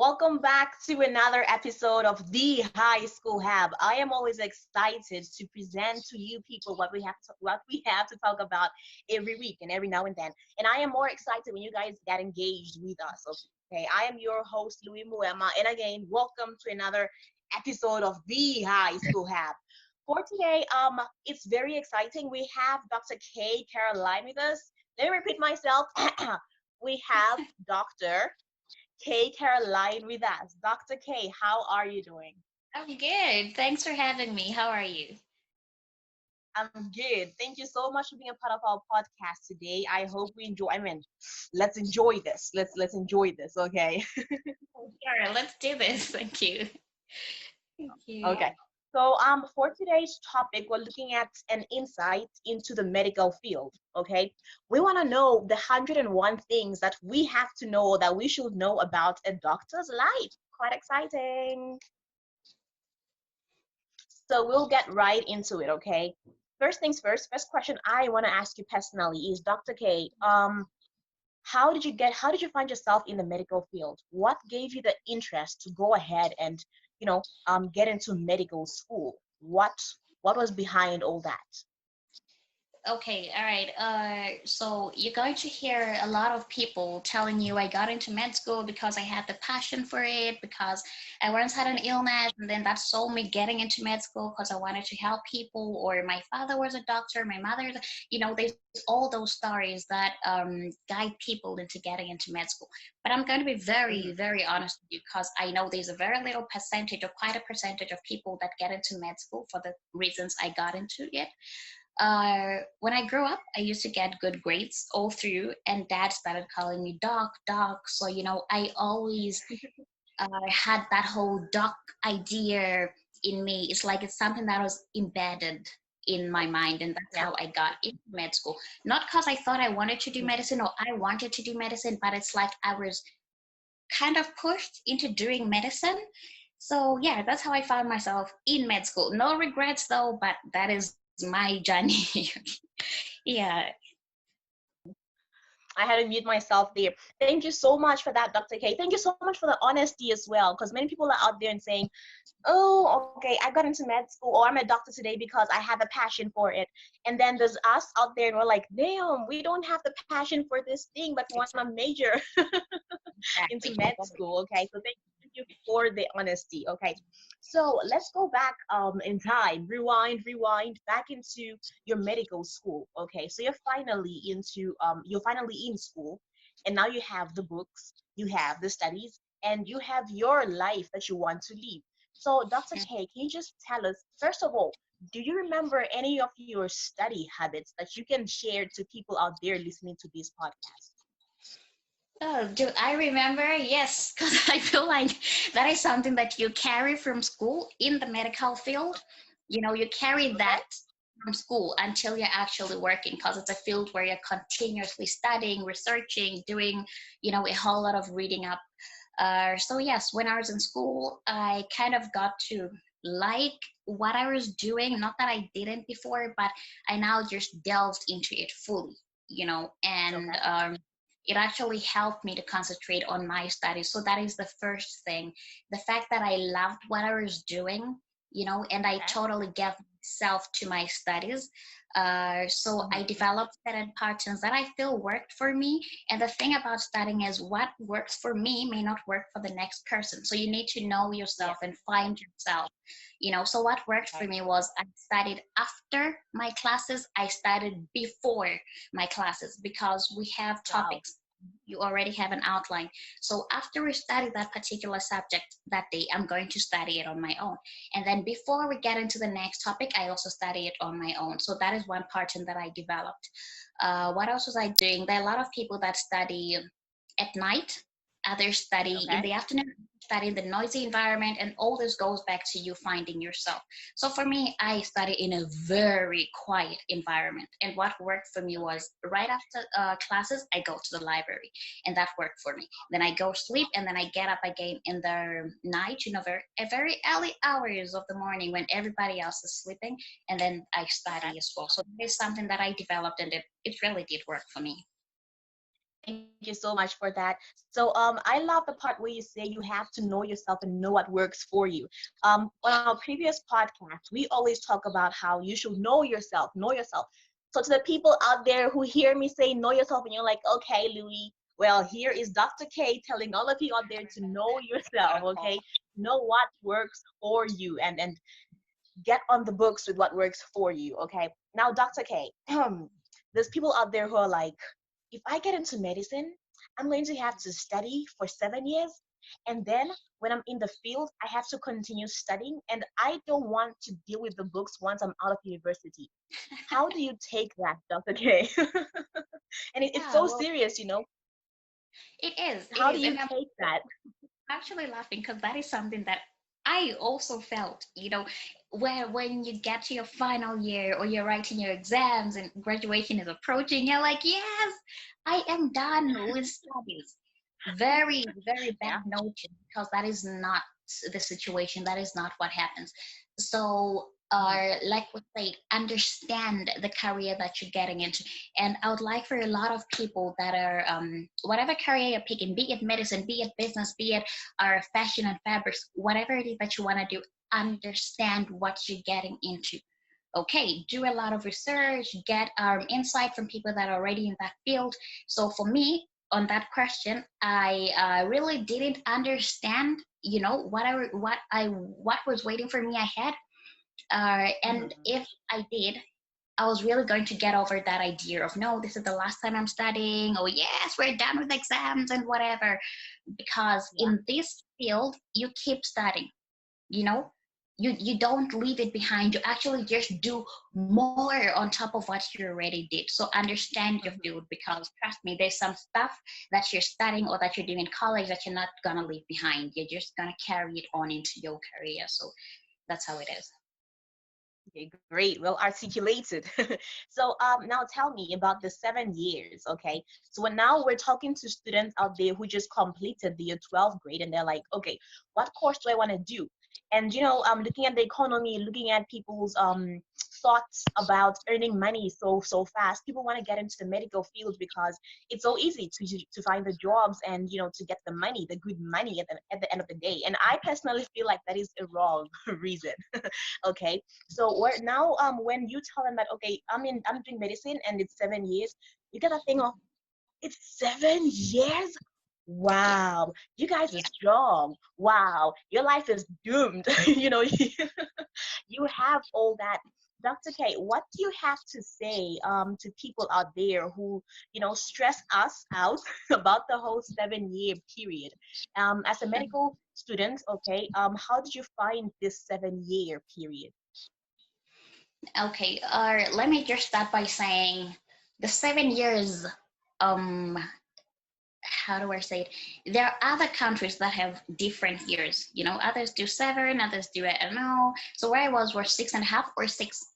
Welcome back to another episode of the High School Hub. I am always excited to present to you people what we have to talk about every week and every now and then. And I am more excited when you guys get engaged with us. Okay, I am your host Louis Muema, and again, welcome to another episode of the High School Hub. For today, it's very exciting. We have Doctor KayCaroline with us. Let me repeat myself. We have Doctor KayCaroline with us. Dr. K, how are you doing? I'm good. Thanks for having me. How are you? I'm good. Thank you so much for being a part of our podcast today. I hope we enjoy. Let's enjoy this. Let's enjoy this. Okay. Sure, let's do this. Thank you. Thank you. Okay. So for today's topic, we're looking at an insight into the medical field. Okay. We want to know the 101 things that we have to know that we should know about a doctor's life. Quite exciting. So we'll get right into it, okay? First things first, first question I want to ask you personally is Dr. K, how did you find yourself in the medical field? What gave you the interest to go ahead and, get into medical school? What was behind all that? Okay, all right. So you're going to hear a lot of people telling you I got into med school because I had the passion for it, because I once had an illness, and then that sold me getting into med school because I wanted to help people, or my father was a doctor, my mother, there's all those stories that guide people into getting into med school. But I'm going to be very, Mhm. very honest with you because I know there's a very little percentage, or quite a percentage of people that get into med school for the reasons I got into it. When I grew up, I used to get good grades all through, and dad started calling me doc, doc. So, I always had that whole doc idea in me. It's like it's something that was embedded in my mind, and that's Yeah. how I got into med school. Not because I thought I wanted to do Mhm. medicine or I wanted to do medicine, but it's like I was kind of pushed into doing medicine. So, yeah, that's how I found myself in med school. No regrets though, but that is my journey. Yeah. I had to mute myself there. Thank you so much for that, Dr. K. Thank you so much for the honesty as well, because many people are out there and saying, oh, okay, I got into med school or I'm a doctor today because I have a passion for it. And then there's us out there and we're like, damn, we don't have the passion for this thing, but we want to major into Exactly. med school. Okay, so thank you for the honesty. Okay, so let's go back in time, rewind back into your medical school. Okay, so you're finally in school, and now you have the books, you have the studies, and you have your life that you want to live. So, Dr. K, can you just tell us, first of all, do you remember any of your study habits that you can share to people out there listening to this podcast? Oh, do I remember? Yes, because I feel like that is something that you carry from school in the medical field. You carry Okay. that from school until you're actually working, because it's a field where you're continuously studying, researching, doing, a whole lot of reading up. So yes, when I was in school, I kind of got to like what I was doing. Not that I didn't before, but I now just delved into it fully, and Okay. it actually helped me to concentrate on my studies. So that is the first thing. The fact that I loved what I was doing, and I Okay. totally gave myself to my studies. So I Mhm. developed certain patterns that I feel worked for me. And the thing about studying is what works for me may not work for the next person. So you need to know Yeah. yourself and find yourself. So what worked for Okay. me was I studied after my classes, I studied before my classes, because we have Wow. topics, you already have an outline. So after we study that particular subject that day, I'm going to study it on my own. And then before we get into the next topic, I also study it on my own. So that is one pattern that I developed. What else was I doing? There are a lot of people that study at night, others study in Okay. the afternoon, study in the noisy environment, and all this goes back to you finding yourself. So for me, I study in a very quiet environment, and what worked for me was right after classes, I go to the library, and that worked for me. Then I go sleep, and then I get up again in the night, very early hours of the morning when everybody else is sleeping, and then I Okay. study as well. So that is something that I developed, and it really did work for me. Thank you so much for that. So I love the part where you say you have to know yourself and know what works for you. On our previous podcast, we always talk about how you should know yourself, know yourself. So to the people out there who hear me say know yourself and you're like, okay, Louis, well, here is Dr. K telling all of you out there to know yourself, okay? Know what works for you and get on the books with what works for you, okay? Now, Dr. K, there's people out there who are like, if I get into medicine, I'm going to have to study for 7 years. And then when I'm in the field, I have to continue studying. And I don't want to deal with the books once I'm out of university. How do you take that, Dr. K? And it's Yeah, so well, serious, you know? it is. It How do is. you And I'm take that? actually laughing because that is something that I also felt, where when you get to your final year or you're writing your exams and graduation is approaching, you're like, yes, I am done with studies. Very, very bad Yeah. notion because that is not the situation. That is not what happens. So, Mhm. like we said, understand the career that you're getting into. And I would like for a lot of people that are, whatever career you're picking, be it medicine, be it business, be it fashion and fabrics, whatever it is that you want to do, understand what you're getting into. Okay, do a lot of research, get insight from people that are already in that field. So for me, on that question, I really didn't understand, what was waiting for me ahead. And Mhm. if I did, I was really going to get over that idea of no, this is the last time I'm studying. Oh yes, we're done with exams and whatever. Because Yeah. in this field, you keep studying. You know, you don't leave it behind. You actually just do more on top of what you already did. So understand your Mhm. field because trust me, there's some stuff that you're studying or that you're doing in college that you're not gonna leave behind. You're just gonna carry it on into your career. So that's how it is. Okay, great. Well articulated. So now tell me about the 7 years, okay? So now we're talking to students out there who just completed the 12th grade and they're like, okay, what course do I want to do? And looking at the economy, looking at people's thoughts about earning money so fast, people want to get into the medical field because it's so easy to find the jobs and to get the money, the good money at the end of the day. And I personally feel like that is a wrong reason. Okay, so where now when you tell them that okay, I'm doing medicine and it's 7 years, you get a thing of it's 7 years. Yeah. Wow, you guys are Yeah. strong. Wow, your life is doomed. You have all that. Dr. K, what do you have to say to people out there who stress us out about the whole 7 year period? As a medical student, okay, how did you find this 7 year period? Okay, let me just start by saying the 7 years, um, how do I say it? There are other countries that have different years. Others do seven, others do, I don't know. So where I was 6.5 or 6.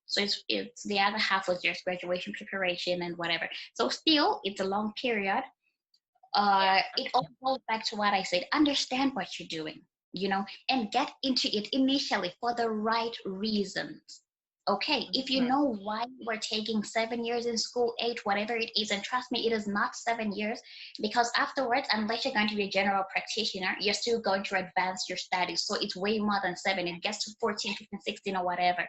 So it's the other half was just graduation preparation and whatever. So still, it's a long period. Yeah. It all goes back to what I said. Understand what you're doing, and get into it initially for the right reasons. Okay, if you Mhm. know why you were taking 7 years in school, 8, whatever it is, and trust me, it is not 7 years because afterwards, unless you're going to be a general practitioner, you're still going to advance your studies. So it's way more than 7. It gets to 14, 15, 16, or whatever.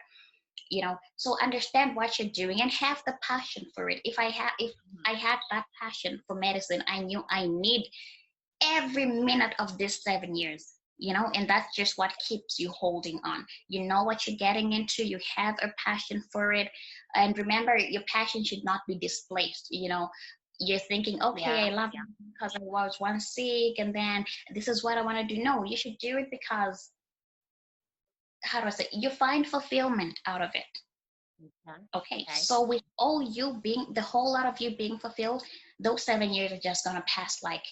So understand what you're doing and have the passion for it. If I had that passion for medicine, I knew I need every minute of this 7 years, and that's just what keeps you holding on. You know what you're getting into, you have a passion for it, and remember, your passion should not be displaced. You're thinking, okay, Yeah. I love it because I was once sick and then this is what I want to do. No, you should do it because, how do I say, you find fulfillment out of it. Okay. Okay, Okay. so with all you being, the whole lot of you being fulfilled, those 7 years are just gonna pass like,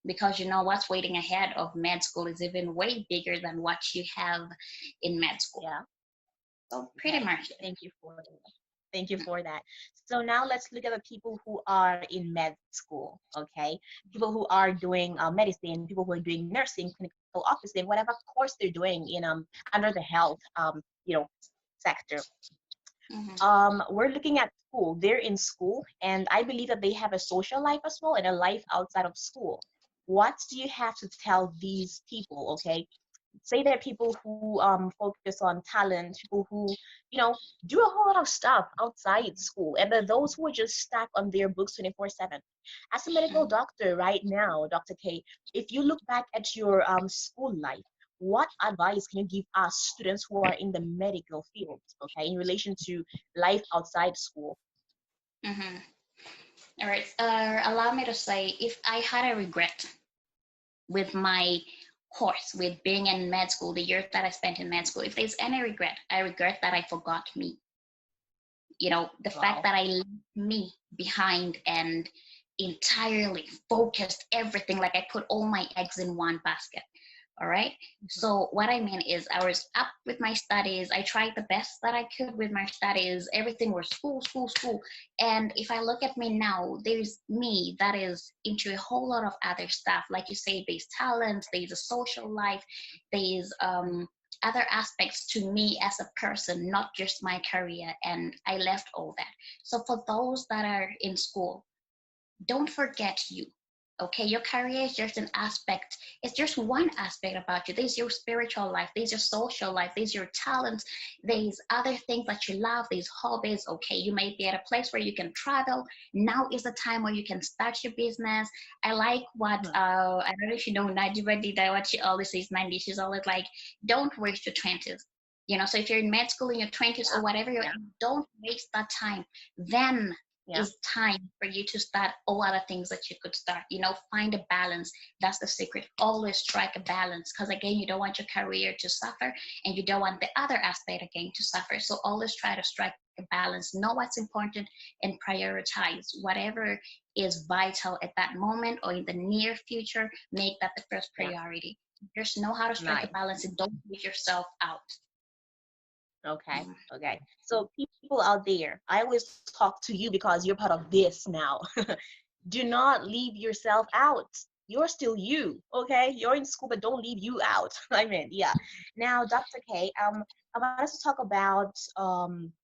because what's waiting ahead of med school is even way bigger than what you have in med school. Yeah. So pretty Okay. much. Thank you for that. Thank you for that. So now let's look at the people who are in med school. Okay, people who are doing medicine, people who are doing nursing, clinical officing, whatever course they're doing in under the health sector. Mm-hmm. We're looking at school. They're in school, and I believe that they have a social life as well and a life outside of school. What do you have to tell these people? Okay, say there are people who focus on talent, people who, you know, do a whole lot of stuff outside school, and there are those who are just stuck on their books 24/7. As a medical doctor right now, Dr. K, if you look back at your school life, what advice can you give us students who are in the medical field, okay, in relation to life outside school? Mm-hmm. All right. Allow me to say, if I had a regret with my course, with being in med school, the years that I spent in med school, if there's any regret, I regret that I forgot me. You know, the fact Wow. that I left me behind and entirely focused everything, like I put all my eggs in one basket. All right. Mhm. So what I mean is I was up with my studies. I tried the best that I could with my studies. Everything was school, school, school. And if I look at me now, there's me that is into a whole lot of other stuff. Like you say, there's talent, there's a social life, there's other aspects to me as a person, not just my career. And I left all that. So for those that are in school, don't forget you. Okay, your career is just an aspect. It's just one aspect about you. There's your spiritual life, there's your social life, there's your talents, there's other things that you love, there's hobbies. Okay, you may be at a place where you can travel. Now is the time where you can start your business. I like what Mhm. I don't know if you know Najibah Dida, what she always says, 90, she's always like, don't waste your 20s. You know, so if you're in med school in your 20s Yeah. or whatever you're Yeah. in, don't waste that time. Then Yeah. is time for you to start all other things that you could start. You know, find a balance. That's the secret. Always strike a balance, because again, you don't want your career to suffer, and you don't want the other aspect again to suffer. So always try to strike a balance. Know what's important and prioritize whatever is vital at that moment or in the near future. Make that the first Yeah. priority. Just know how to strike a Nice. balance and don't leave yourself out. Okay. Mm. Okay. So people out there, I always talk to you because you're part of this now. Do not leave yourself out. You're still you, okay? You're in school, but don't leave you out. I mean, yeah. Now, Dr. K, I want us to talk about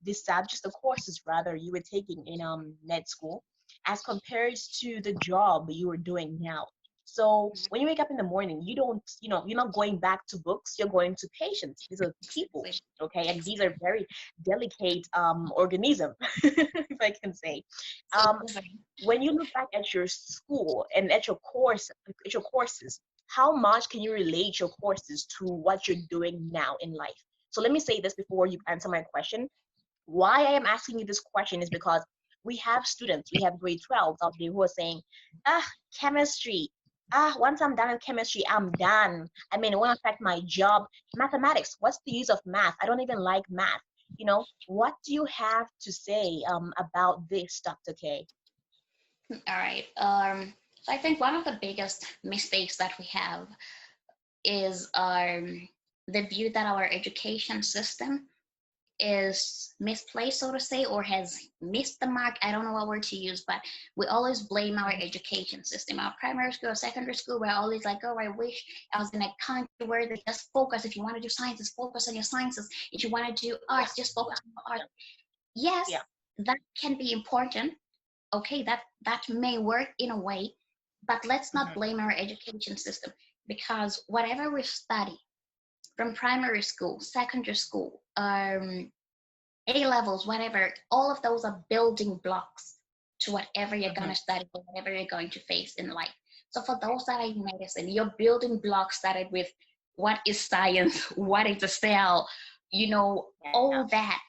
the subjects, the courses rather you were taking in med school, as compared to the job you were doing now. So when you wake up in the morning, you don't, you're not going back to books. You're going to patients. These are people, Exactly. okay, and these are Exactly. very delicate organism, if I can say. So, Um, when you look back at your school and at your courses, how much can you relate your courses to what you're doing now in life? So let me say this before you answer my question. Why I am asking you this question is because we have students, we have grade 12s out there who are saying, ah, chemistry. Ah, once I'm done in chemistry, I'm done. I mean, it won't affect my job. Mathematics, what's the use of math? I don't even like math. What do you have to say about this, Dr. K? all right. So I think one of the biggest mistakes that we have is the view that our education system is misplaced, so to say, or has missed the mark. I don't know what word to use, but we always blame our education system. Our primary school, secondary school, we're always like, oh, I wish I was in a country where they just focus. If you want to do sciences, focus on your sciences. If you want to do Yeah, arts, just yeah, focus on yeah, art. Yes, yeah. that can be important. Okay, that may work in a way, but let's not Hmm. blame our education system, because whatever we study from primary school, secondary school, A levels, whatever, all of those are building blocks to whatever you're going Hmm. to study or whatever you're going to face in life. So for those that are in medicine, your building blocks started with what is science, what is a cell, Yeah, all that.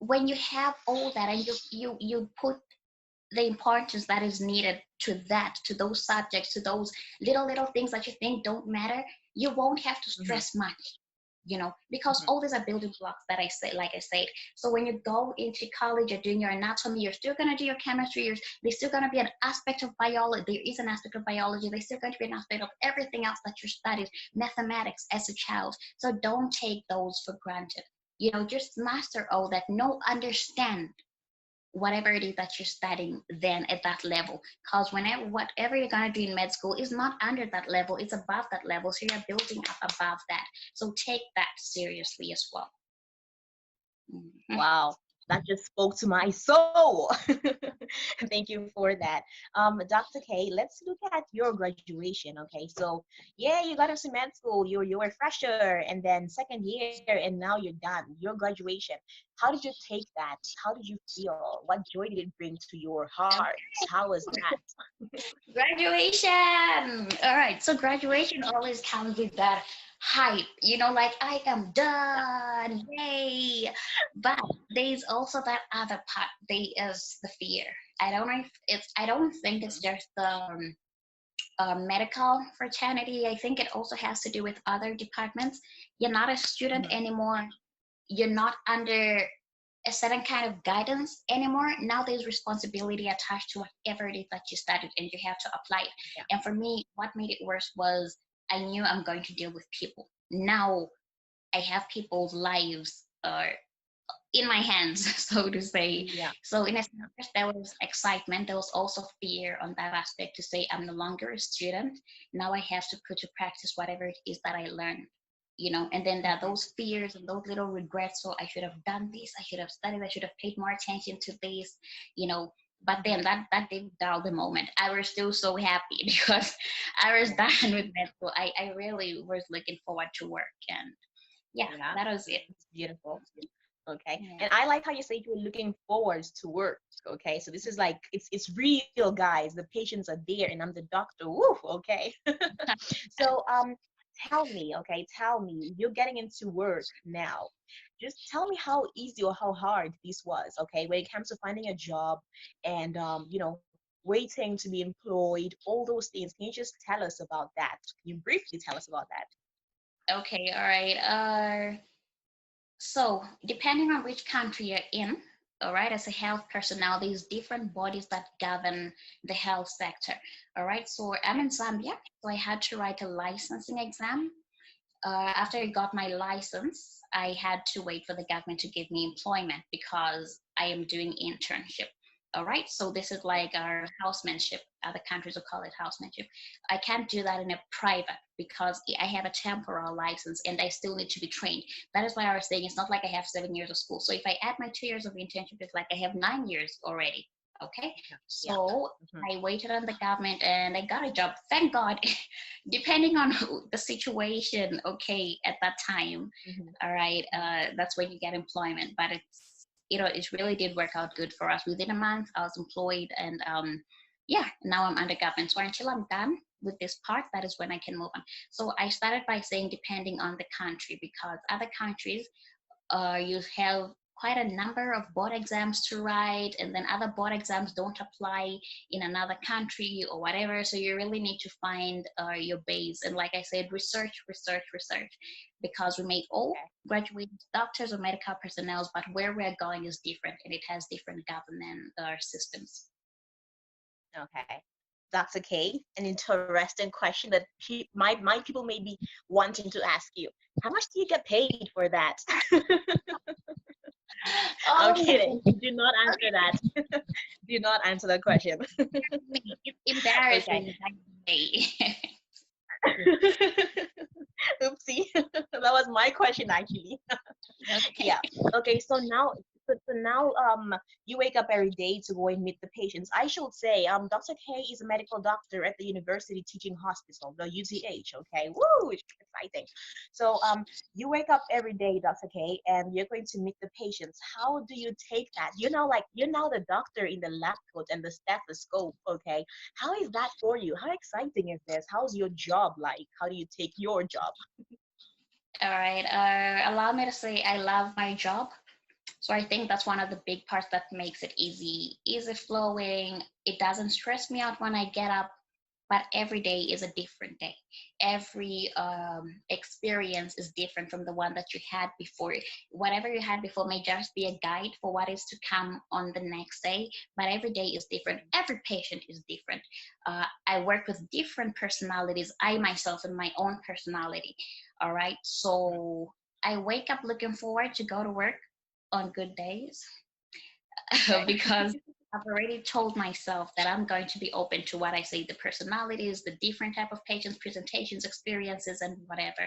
When you have all that and you put the importance that is needed to that, to those subjects, to those little things that you think don't matter, you won't have to hmm, stress much, because hmm, all these are building blocks that I say, like I said. So when you go into college, you're doing your anatomy, you're still going to do your chemistry, there's still going to be an aspect of biology. There is an aspect of biology. There's still going to be an aspect of everything else that you studied, mathematics as a child. So don't take those for granted. Just master all that. Know, understand whatever it is that you're studying then at that level, because whatever you're going to do in med school is not under that level, it's above that level, so you're building up above that. So take that seriously as well. Mhm. wow. That just spoke to my soul. Thank you for that. Dr. K, let's look at your graduation. Okay, so yeah, you got into med school. You were a fresher, and then second year, and now you're done. Your graduation. How did you take that? How did you feel? What joy did it bring to your heart? How was that? Graduation. All right. So graduation always comes with that hype, like I am done. Yay. But there's also that other part. There is the fear. I don't think it's just the medical fraternity. I think it also has to do with other departments. You're not a student Mhm. anymore. You're not under a certain kind of guidance anymore. Now there's responsibility attached to whatever it is that you studied, and you have to apply it. Yeah. And for me, what made it worse was I knew I'm going to deal with people. Now I have people's lives in my hands, so to say. Yeah. So in a sense, there was excitement. There was also fear on that aspect to say I'm no longer a student. Now I have to put to practice whatever it is that I learned. And then there are Mhm. those fears and those little regrets. So I should have done this. I should have studied. I should have paid more attention to this. You know. But then Mhm. that didn't dull the moment. I was still so happy because I was Yeah. done with med school. I really was looking forward to work, and yeah, Yeah. that was it. It's beautiful. Okay. Yeah. And I like how you say you're looking forward to work. Okay. So this is like it's real, guys. The patients are there and I'm the doctor. Woo, okay. So tell me, okay, tell me, you're getting into work now. Just tell me how easy or how hard this was, okay, when it comes to finding a job and waiting to be employed, all those things. Can you just tell us about that? Can you briefly tell us about that? Okay, all right. So depending on which country you're in, all right, as a health personnel, there's different bodies that govern the health sector. All right, so I'm in Zambia, so I had to write a licensing exam. After I got my license, I had to wait for the government to give me employment because I am doing internship. All right, so this is like our housemanship. Other countries will call it housemanship. I can't do that in a private because I have a temporal license and I still need to be trained. That is why I was saying it's not like I have 7 years of school. So if I add my 2 years of internship, it's like I have 9 years already. Okay, Yeah. so Hmm. I waited on the government and I got a job. Thank God. Depending on the situation, okay, at that time, Hmm. all right, that's when you get employment. But it really did work out good for us. Within a month, I was employed, and yeah, now I'm under government. So until I'm done with this part, that is when I can move on. So I started by saying depending on the country, because other countries you have quite a number of board exams to write, and then other board exams don't apply in another country or whatever. So you really need to find your base. And like I said, research, research, research, because we may all Okay. graduate as doctors or medical personnel, but where we're going is different, and it has different government systems. Okay. That's okay. An interesting question that my people may be wanting to ask you. How much do you get paid for that? I'm kidding. Oh, Do not answer that. Do not answer that question. it's Okay. embarrassing. Oopsie. That was my question actually. Okay. Yeah. Okay. So now you wake up every day to go and meet the patients. I should say Dr. K is a medical doctor at the University Teaching Hospital, the UTH. Okay. Woo! It's exciting. So you wake up every day, Dr. K, and you're going to meet the patients. How do you take that? You're now the doctor in the lab coat and the stethoscope. Okay. How is that for you? How exciting is this? How's your job like? How do you take your job? All right. Allow me to say I love my job. So I think that's one of the big parts that makes it easy flowing. It doesn't stress me out when I get up, but every day is a different day. Every experience is different from the one that you had before. Whatever you had before may just be a guide for what is to come on the next day, but every day is different. Every patient is different. I work with different personalities. I myself and my own personality. All right. So I wake up looking forward to go to work on good days Okay. because I've already told myself that I'm going to be open to what I say, the personalities, the different type of patients, presentations, experiences, and whatever.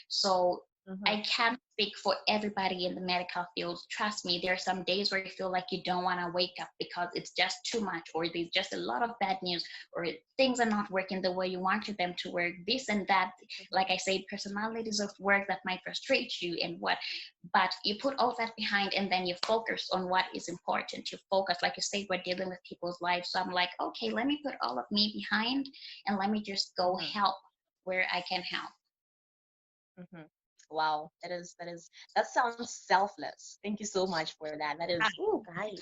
So Mm-hmm. I can't speak for everybody in the medical field. Trust me, there are some days where you feel like you don't want to wake up because it's just too much, or there's just a lot of bad news, or things are not working the way you wanted them to work, this and that. Like I said, personalities of work that might frustrate you and what. But you put all that behind and then you focus on what is important. You focus, like you said, we're dealing with people's lives. So I'm like, okay, let me put all of me behind and let me just go Mm-hmm. help where I can help. Mm-hmm. Wow, that sounds selfless. Thank you so much for that. That is, oh, guys.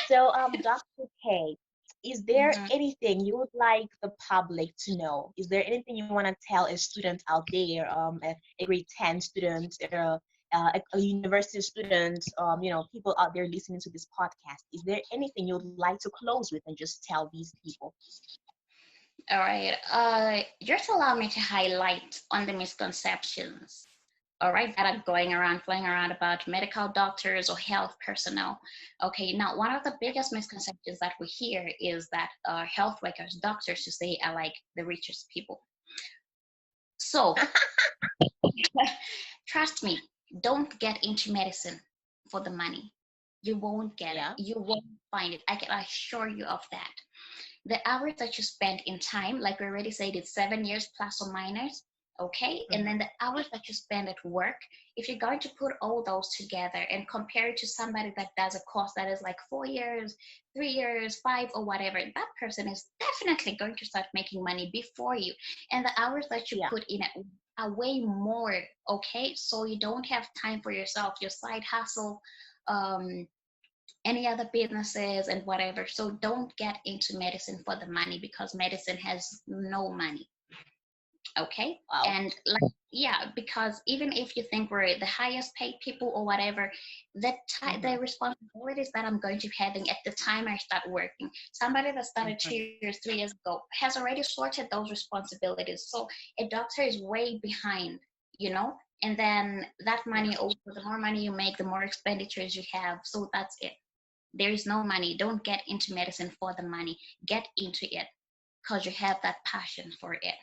So, Dr. K, is there Mhm. anything you would like the public to know? Is there anything you want to tell a student out there, a grade 10 student, a university student, people out there listening to this podcast? Is there anything you'd like to close with and just tell these people? All right. Just allow me to highlight on the misconceptions, all right, that are going around, flying around about medical doctors or health personnel. Okay, now one of the biggest misconceptions that we hear is that health workers, doctors, to say, are like the richest people. So trust me, don't get into medicine for the money. You won't get it. Yeah. You won't find it. I can assure you of that. The hours that you spend in time, like we already said, it's 7 years plus or minus, okay? And Mm-hmm. then the hours that you spend at work, if you're going to put all those together and compare it to somebody that does a course that is like 4 years, 3 years, five, or whatever, that person is definitely going to start making money before you. And the hours that you Yeah. put in it are way more, okay? So you don't have time for yourself, your side hustle, um, any other businesses and whatever. So don't get into medicine for the money because medicine has no money. Okay. Wow. And like, yeah, because even if you think we're the highest paid people or whatever, Mm-hmm. the responsibilities that I'm going to be having at the time I start working, somebody that started Mm-hmm. 2 years, 3 years ago has already sorted those responsibilities. So a doctor is way behind, you know. And then that Yeah. money, also, the more money you make, the more expenditures you have. So that's it. There is no money. Don't get into medicine for the money. Get into it because you have that passion for it.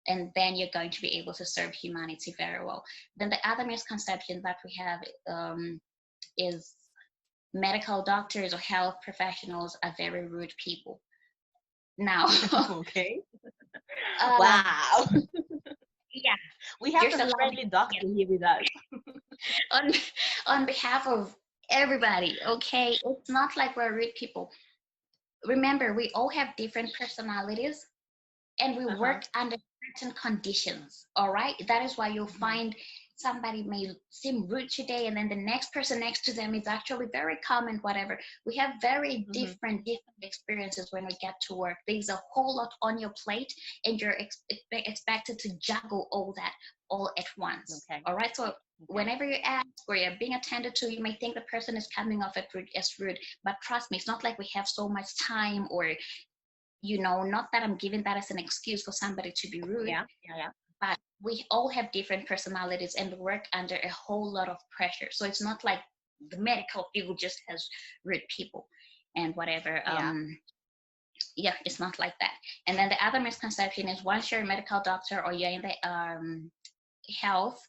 And then you're going to be able to serve humanity very well. Then the other misconception that we have is medical doctors or health professionals are very rude people. Now, Okay. um, Wow. yeah, We have just a allow me friendly doctor here with us. on on behalf of everybody. Okay, it's not like we're rude people. Remember, we all have different personalities and we Uh-huh. work under certain conditions. All right, that is why you'll Mm-hmm. find somebody may seem rude today and then the next person next to them is actually very calm and whatever. We have very Mm-hmm. different experiences when we get to work. There's a whole lot on your plate and you're expected to juggle all that all at once. Okay. All right, so Okay. whenever you ask or you're being attended to, you may think the person is coming off as rude, but trust me, it's not like we have so much time, or not that I'm giving that as an excuse for somebody to be rude, Yeah. Yeah. Yeah. but we all have different personalities and work under a whole lot of pressure. So it's not like the medical field just has rude people and whatever. Yeah. Yeah, it's not like that. And then the other misconception is once you're a medical doctor or you're in the health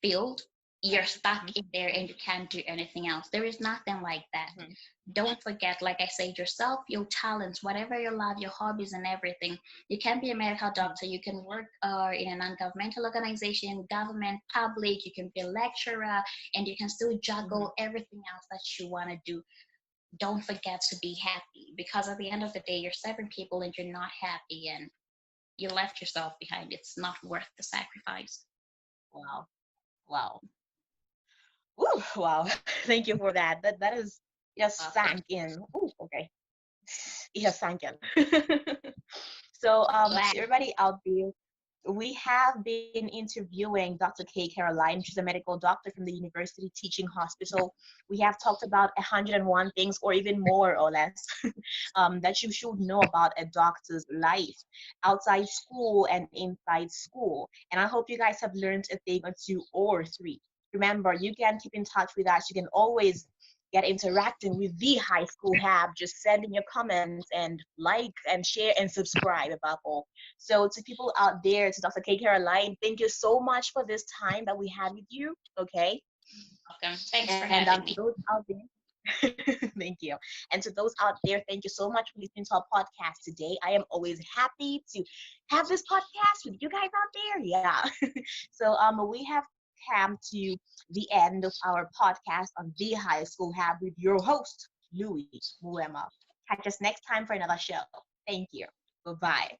field, you're stuck Mm-hmm. in there and you can't do anything else. There is nothing like that. Mm-hmm. Don't forget, like I said, yourself, your talents, whatever you love, your hobbies and everything. You can be a medical Mm-hmm. doctor. You can work in a non-governmental organization, government, public. You can be a lecturer, and you can still Mm-hmm. juggle everything else that you want to do. Don't forget to be happy, because at the end of the day, you're serving people and you're not happy, and you left yourself behind. It's not worth the sacrifice. Wow. Wow. Ooh, wow. Thank you for that. That is just Welcome. sank in. Ooh, okay. It has sank in. So, Glad. to everybody out there, we have been interviewing Dr. KayCaroline. She's a medical doctor from the University Teaching Hospital. We have talked about 101 things, or even more or less, that you should know about a doctor's life outside school and inside school. And I hope you guys have learned a thing or two or three. Remember, you can keep in touch with us. You can always get interacting with the high school hub, just send in your comments and like and share and subscribe above all. So to people out there, to Dr. KayCaroline, thank you so much for this time that we had with you. Okay. Welcome. Thanks for And having to me. those out there, thank you. And to those out there, thank you so much for listening to our podcast today. I am always happy to have this podcast with you guys out there. Yeah. So we have come to the end of our podcast on the High School Hub with your host, Louis Muema. Catch us next time for another show. Thank you. Bye-bye.